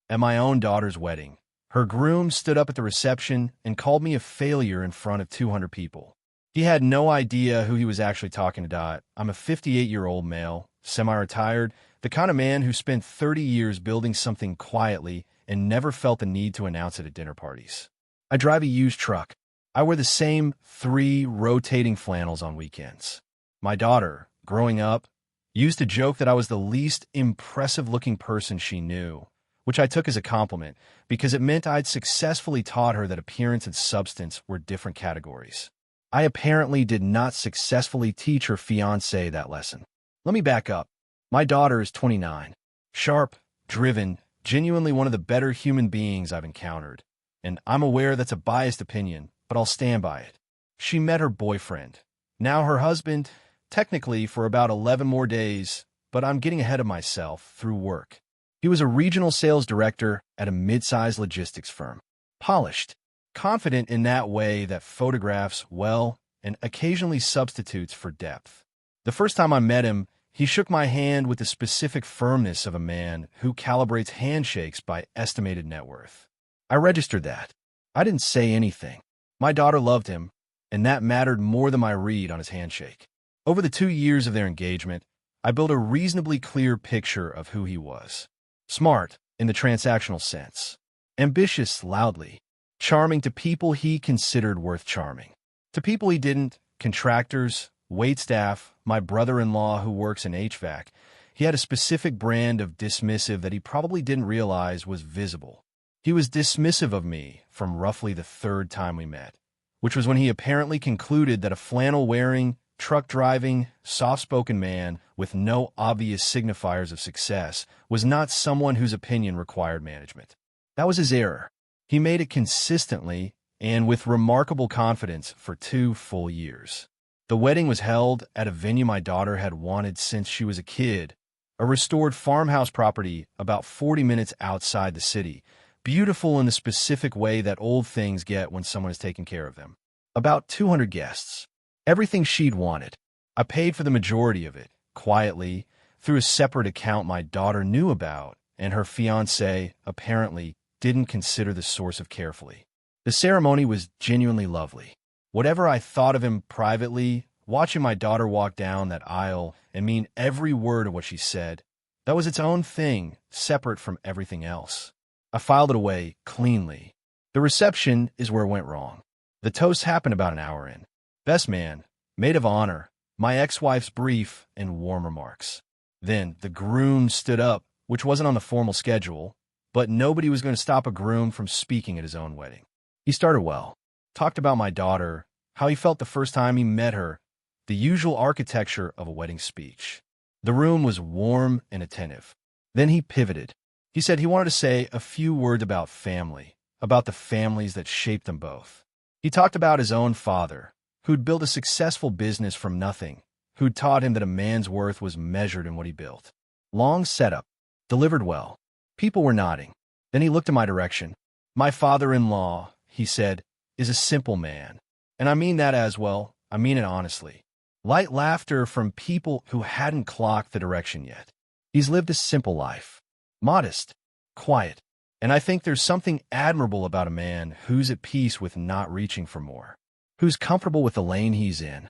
At my own daughter's wedding, her groom stood up at the reception and called me a failure in front of 200 people. He had no idea who he was actually talking to. I'm a 58-year-old male, semi-retired, the kind of man who spent 30 years building something quietly and never felt the need to announce it at dinner parties. I drive a used truck. I wear the same 3 rotating flannels on weekends. My daughter, growing up, used to joke that I was the least impressive-looking person she knew, which I took as a compliment because it meant I'd successfully taught her that appearance and substance were different categories. I apparently did not successfully teach her fiancé that lesson. Let me back up. My daughter is 29, sharp, driven, genuinely one of the better human beings I've encountered, and I'm aware that's a biased opinion, but I'll stand by it. She met her boyfriend, now her husband, technically for about 11 more days, but I'm getting ahead of myself through work. He was a regional sales director at a mid-sized logistics firm. Polished, confident in that way that photographs well and occasionally substitutes for depth. The first time I met him, he shook my hand with the specific firmness of a man who calibrates handshakes by estimated net worth. I registered that. I didn't say anything. My daughter loved him, and that mattered more than my read on his handshake. Over the 2 years of their engagement, I built a reasonably clear picture of who he was. Smart, in the transactional sense. Ambitious, loudly. Charming to people he considered worth charming. To people he didn't, contractors, waitstaff, my brother-in-law who works in HVAC, he had a specific brand of dismissive that he probably didn't realize was visible. He was dismissive of me from roughly the 3rd time we met, which was when he apparently concluded that a flannel-wearing, truck-driving, soft-spoken man with no obvious signifiers of success was not someone whose opinion required management. That was his error. He made it consistently and with remarkable confidence for 2 full years. The wedding was held at a venue my daughter had wanted since she was a kid, a restored farmhouse property about 40 minutes outside the city, beautiful in the specific way that old things get when someone is taking care of them. About 200 guests. Everything she'd wanted. I paid for the majority of it, quietly, through a separate account my daughter knew about, and her fiancé, apparently, didn't consider the source of carefully. The ceremony was genuinely lovely. Whatever I thought of him privately, watching my daughter walk down that aisle and mean every word of what she said, that was its own thing, separate from everything else. I filed it away cleanly. The reception is where it went wrong. The toast happened about an hour in. Best man, maid of honor, my ex-wife's brief and warm remarks. Then the groom stood up, which wasn't on the formal schedule, but nobody was going to stop a groom from speaking at his own wedding. He started well, talked about my daughter, how he felt the first time he met her, the usual architecture of a wedding speech. The room was warm and attentive. Then he pivoted. He said he wanted to say a few words about family, about the families that shaped them both. He talked about his own father, who'd built a successful business from nothing, who'd taught him that a man's worth was measured in what he built. Long setup, delivered well. People were nodding. Then he looked in my direction. My father-in-law, he said, is a simple man. And I mean that as well. I mean it honestly. Light laughter from people who hadn't clocked the direction yet. He's lived a simple life. Modest, quiet. And I think there's something admirable about a man who's at peace with not reaching for more. Who's comfortable with the lane he's in.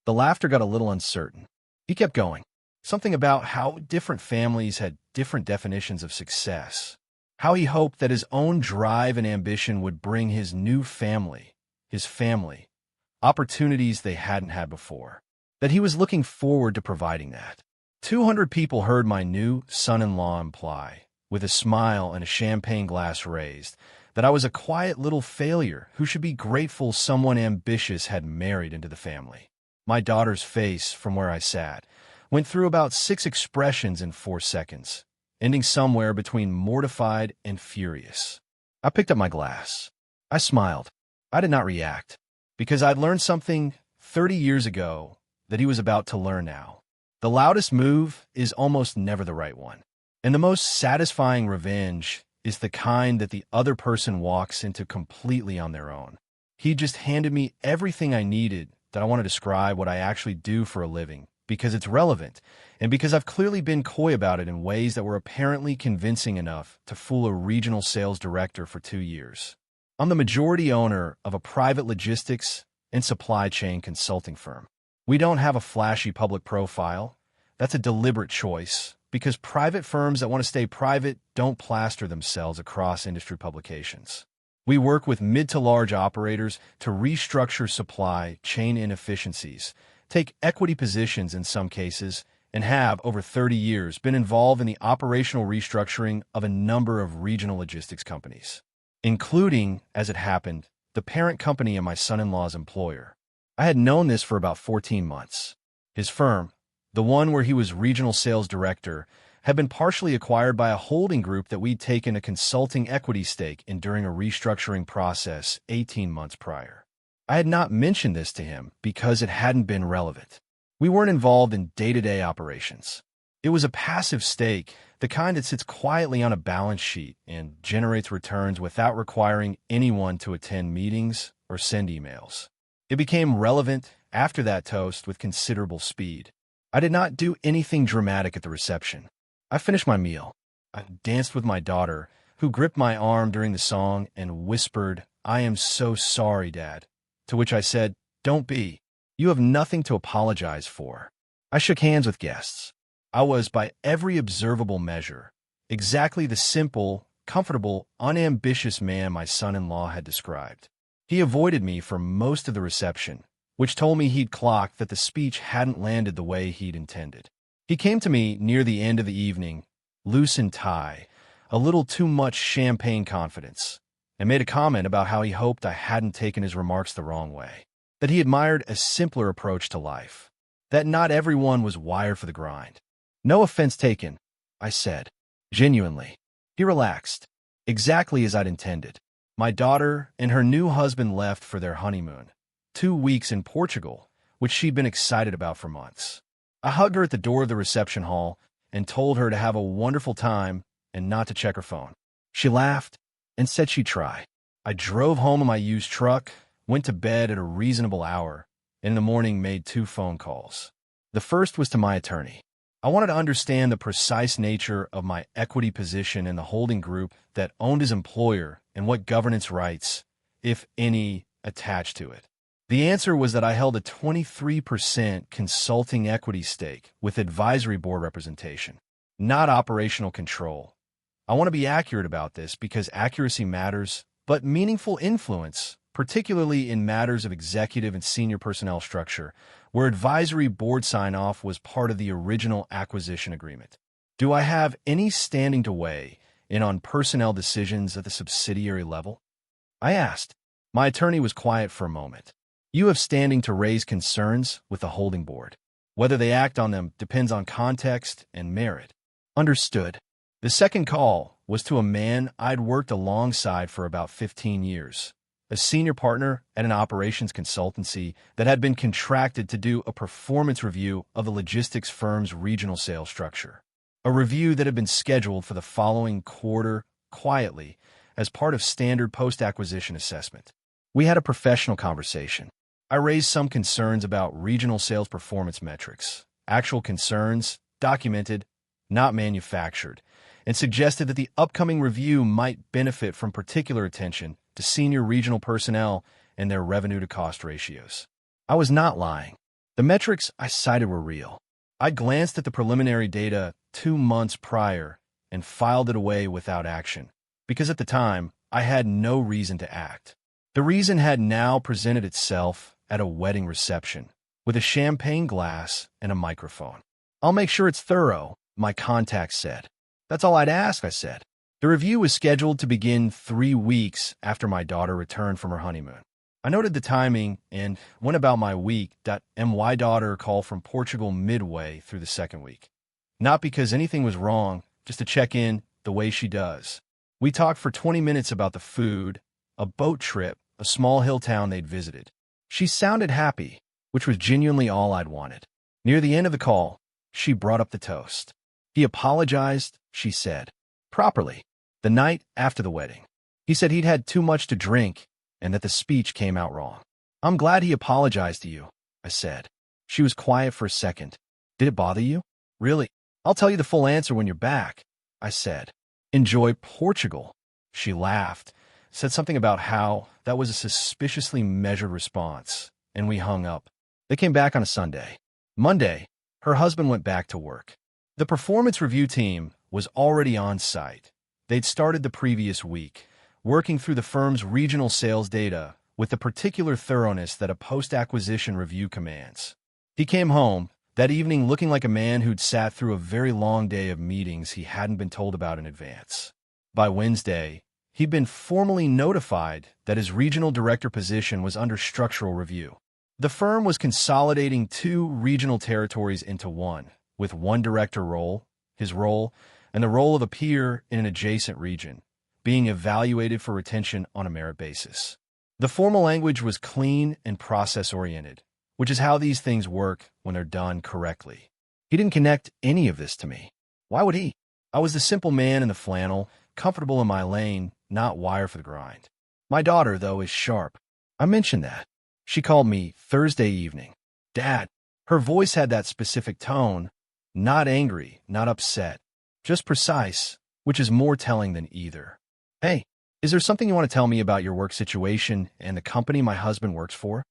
The laughter got a little uncertain. He kept going. Something about how different families had different definitions of success. How he hoped that his own drive and ambition would bring his new family, opportunities they hadn't had before. That he was looking forward to providing that. 200 people heard my new son-in-law imply, with a smile and a champagne glass raised, that I was a quiet little failure who should be grateful someone ambitious had married into the family. My daughter's face, from where I sat, went through about 6 expressions in 4 seconds, ending somewhere between mortified and furious. I picked up my glass. I smiled. I did not react, because I'd learned something 30 years ago that he was about to learn now. The loudest move is almost never the right one, and the most satisfying revenge is the kind that the other person walks into completely on their own. He just handed me everything I needed that I want to describe what I actually do for a living, because it's relevant, and because I've clearly been coy about it in ways that were apparently convincing enough to fool a regional sales director for 2 years. I'm the majority owner of a private logistics and supply chain consulting firm. We don't have a flashy public profile. That's a deliberate choice, because private firms that want to stay private don't plaster themselves across industry publications. We work with mid to large operators to restructure supply chain inefficiencies, take equity positions in some cases, and have, over 30 years, been involved in the operational restructuring of a number of regional logistics companies, including, as it happened, the parent company of my son-in-law's employer. I had known this for about 14 months. His firm, the one where he was regional sales director, had been partially acquired by a holding group that we'd taken a consulting equity stake in during a restructuring process 18 months prior. I had not mentioned this to him because it hadn't been relevant. We weren't involved in day-to-day operations. It was a passive stake, the kind that sits quietly on a balance sheet and generates returns without requiring anyone to attend meetings or send emails. It became relevant after that toast with considerable speed. I did not do anything dramatic at the reception. I finished my meal. I danced with my daughter, who gripped my arm during the song and whispered, "I am so sorry, Dad." To which I said, "Don't be. You have nothing to apologize for." I shook hands with guests. I was, by every observable measure, exactly the simple, comfortable, unambitious man my son-in-law had described. He avoided me for most of the reception, which told me he'd clocked that the speech hadn't landed the way he'd intended. He came to me near the end of the evening, loose in tie, a little too much champagne confidence, and made a comment about how he hoped I hadn't taken his remarks the wrong way, that he admired a simpler approach to life, that not everyone was wired for the grind. "No offense taken," I said, genuinely. He relaxed, exactly as I'd intended. My daughter and her new husband left for their honeymoon, 2 weeks in Portugal, which she'd been excited about for months. I hugged her at the door of the reception hall and told her to have a wonderful time and not to check her phone. She laughed and said she'd try. I drove home in my used truck, went to bed at a reasonable hour, and in the morning made 2 phone calls. The first was to my attorney. I wanted to understand the precise nature of my equity position in the holding group that owned his employer and what governance rights, if any, attached to it. The answer was that I held a 23% consulting equity stake with advisory board representation, not operational control. I want to be accurate about this because accuracy matters, but meaningful influence, particularly in matters of executive and senior personnel structure, where advisory board sign-off was part of the original acquisition agreement. Do I have any standing to weigh in on personnel decisions at the subsidiary level? I asked. My attorney was quiet for a moment. You have standing to raise concerns with the holding board. Whether they act on them depends on context and merit. Understood. The second call was to a man I'd worked alongside for about 15 years, a senior partner at an operations consultancy that had been contracted to do a performance review of the logistics firm's regional sales structure. A review that had been scheduled for the following quarter, quietly, as part of standard post-acquisition assessment. We had a professional conversation. I raised some concerns about regional sales performance metrics, actual concerns, documented, not manufactured, and suggested that the upcoming review might benefit from particular attention to senior regional personnel and their revenue-to-cost ratios. I was not lying. The metrics I cited were real. I glanced at the preliminary data 2 months prior and filed it away without action, because at the time, I had no reason to act. The reason had now presented itself at a wedding reception, with a champagne glass and a microphone. "I'll make sure it's thorough," my contact said. "That's all I'd ask," I said. The review was scheduled to begin 3 weeks after my daughter returned from her honeymoon. I noted the timing and went about my week. My daughter called from Portugal midway through the second week. Not because anything was wrong, just to check in the way she does. We talked for 20 minutes about the food, a boat trip, a small hill town they'd visited. She sounded happy, which was genuinely all I'd wanted. Near the end of the call, she brought up the toast. He apologized, she said, properly, the night after the wedding. He said he'd had too much to drink and that the speech came out wrong. "I'm glad he apologized to you," I said. She was quiet for a second. Did it bother you? Really? I'll tell you the full answer when you're back, I said. Enjoy Portugal. She laughed, said something about how that was a suspiciously measured response, and we hung up. They came back on a Sunday. Monday, her husband went back to work. The performance review team was already on site. They'd started the previous week, working through the firm's regional sales data with the particular thoroughness that a post-acquisition review commands. He came home that evening looking like a man who'd sat through a very long day of meetings he hadn't been told about in advance. By Wednesday, he'd been formally notified that his regional director position was under structural review. The firm was consolidating 2 regional territories into one, with one director role, his role, and the role of a peer in an adjacent region, being evaluated for retention on a merit basis. The formal language was clean and process-oriented, which is how these things work when they're done correctly. He didn't connect any of this to me. Why would he? I was the simple man in the flannel, comfortable in my lane, not wired for the grind. My daughter, though, is sharp. I mentioned that. She called me Thursday evening. Dad. Her voice had that specific tone, not angry, not upset, just precise, which is more telling than either. Hey, is there something you want to tell me about your work situation and the company my husband works for?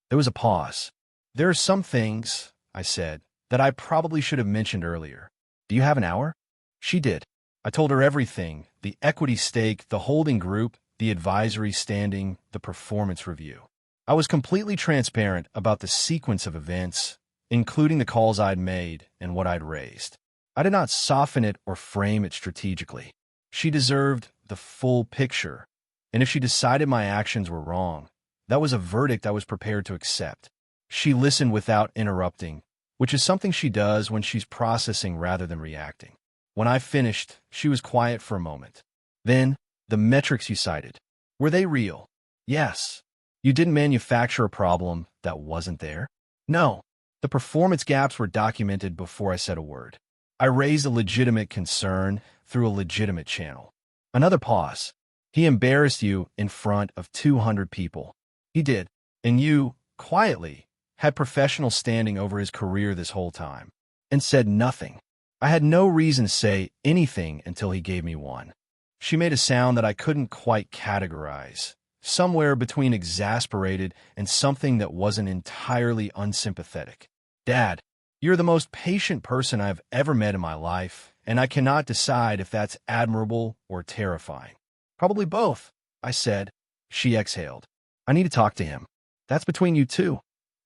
There was a pause. There are some things, I said, that I probably should have mentioned earlier. Do you have an hour? She did. I told her everything, the equity stake, the holding group, the advisory standing, the performance review. I was completely transparent about the sequence of events, including the calls I'd made and what I'd raised. I did not soften it or frame it strategically. She deserved the full picture, and if she decided my actions were wrong, that was a verdict I was prepared to accept. She listened without interrupting, which is something she does when she's processing rather than reacting. When I finished, she was quiet for a moment. Then, the metrics you cited, were they real? Yes. You didn't manufacture a problem that wasn't there? No. The performance gaps were documented before I said a word. I raised a legitimate concern through a legitimate channel. Another pause. He embarrassed you in front of 200 people. He did. And you, quietly, had professional standing over his career this whole time, and said nothing. I had no reason to say anything until he gave me one. She made a sound that I couldn't quite categorize, somewhere between exasperated and something that wasn't entirely unsympathetic. Dad, you're the most patient person I've ever met in my life, and I cannot decide if that's admirable or terrifying. Probably both, I said. She exhaled. I need to talk to him. That's between you two,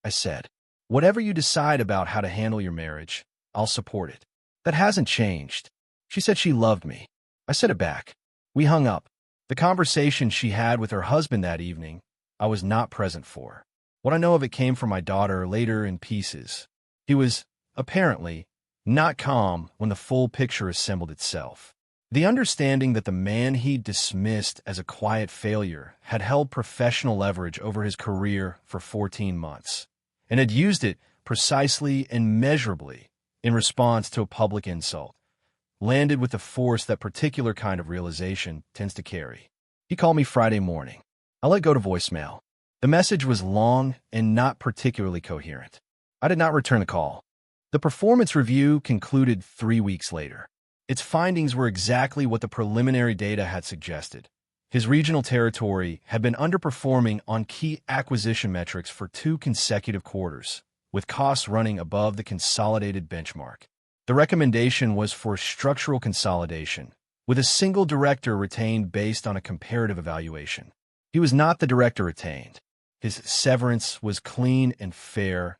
I said. Whatever you decide about how to handle your marriage, I'll support it. That hasn't changed. She said she loved me. I said it back. We hung up. The conversation she had with her husband that evening, I was not present for. What I know of it came from my daughter later in pieces. He was, apparently, not calm when the full picture assembled itself. The understanding that the man he dismissed as a quiet failure had held professional leverage over his career for 14 months, and had used it precisely and measurably in response to a public insult, landed with the force that particular kind of realization tends to carry. He called me Friday morning. I let go to voicemail. The message was long and not particularly coherent. I did not return the call. The performance review concluded 3 weeks later. Its findings were exactly what the preliminary data had suggested. His regional territory had been underperforming on key acquisition metrics for 2 consecutive quarters, with costs running above the consolidated benchmark. The recommendation was for structural consolidation, with a single director retained based on a comparative evaluation. He was not the director retained. His severance was clean and fair.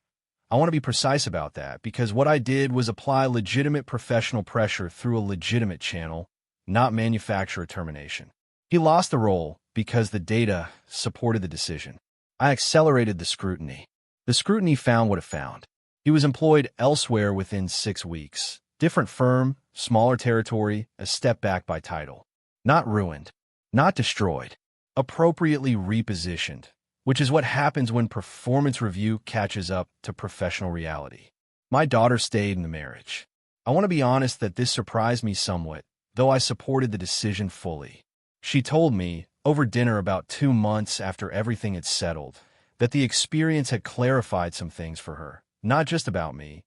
I want to be precise about that because what I did was apply legitimate professional pressure through a legitimate channel, not manufacturer termination. He lost the role because the data supported the decision. I accelerated the scrutiny. The scrutiny found what it found. He was employed elsewhere within 6 weeks. Different firm, smaller territory, a step back by title. Not ruined, not destroyed, appropriately repositioned, which is what happens when performance review catches up to professional reality. My daughter stayed in the marriage. I want to be honest that this surprised me somewhat, though I supported the decision fully. She told me, over dinner about 2 months after everything had settled, that the experience had clarified some things for her, not just about me,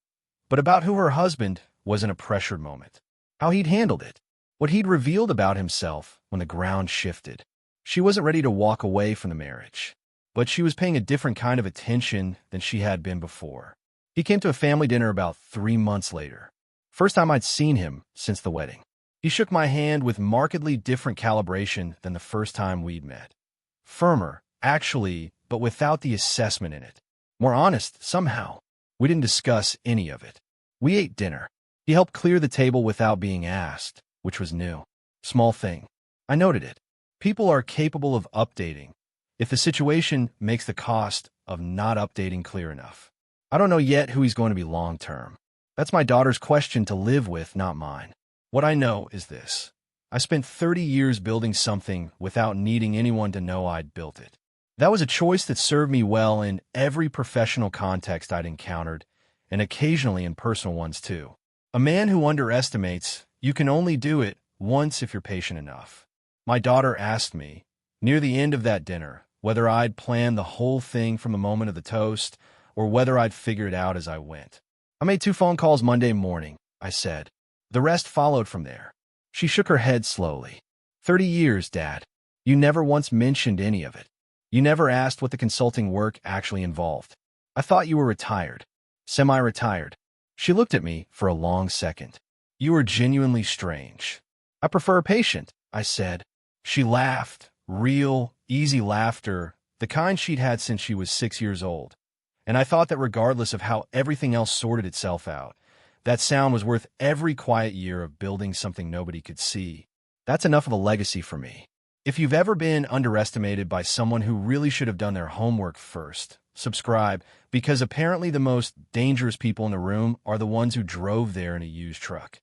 but about who her husband was in a pressured moment, how he'd handled it, what he'd revealed about himself when the ground shifted. She wasn't ready to walk away from the marriage, but she was paying a different kind of attention than she had been before. He came to a family dinner about 3 months later. First time I'd seen him since the wedding. He shook my hand with markedly different calibration than the first time we'd met. Firmer, actually, but without the assessment in it. More honest, somehow. We didn't discuss any of it. We ate dinner. He helped clear the table without being asked, which was new. Small thing. I noted it. People are capable of updating if the situation makes the cost of not updating clear enough. I don't know yet who he's going to be long-term. That's my daughter's question to live with, not mine. What I know is this. I spent 30 years building something without needing anyone to know I'd built it. That was a choice that served me well in every professional context I'd encountered, and occasionally in personal ones too. A man who underestimates, you can only do it once if you're patient enough. My daughter asked me, near the end of that dinner, whether I'd planned the whole thing from the moment of the toast, or whether I'd figure it out as I went. I made 2 phone calls Monday morning, I said. The rest followed from there. She shook her head slowly. 30 years, Dad. You never once mentioned any of it. You never asked what the consulting work actually involved. I thought you were retired. Semi-retired. She looked at me for a long second. You were genuinely strange. I prefer patient, I said. She laughed. Real, easy laughter, the kind she'd had since she was 6 years old. And I thought that regardless of how everything else sorted itself out, that sound was worth every quiet year of building something nobody could see. That's enough of a legacy for me. If you've ever been underestimated by someone who really should have done their homework first, subscribe, because apparently the most dangerous people in the room are the ones who drove there in a used truck.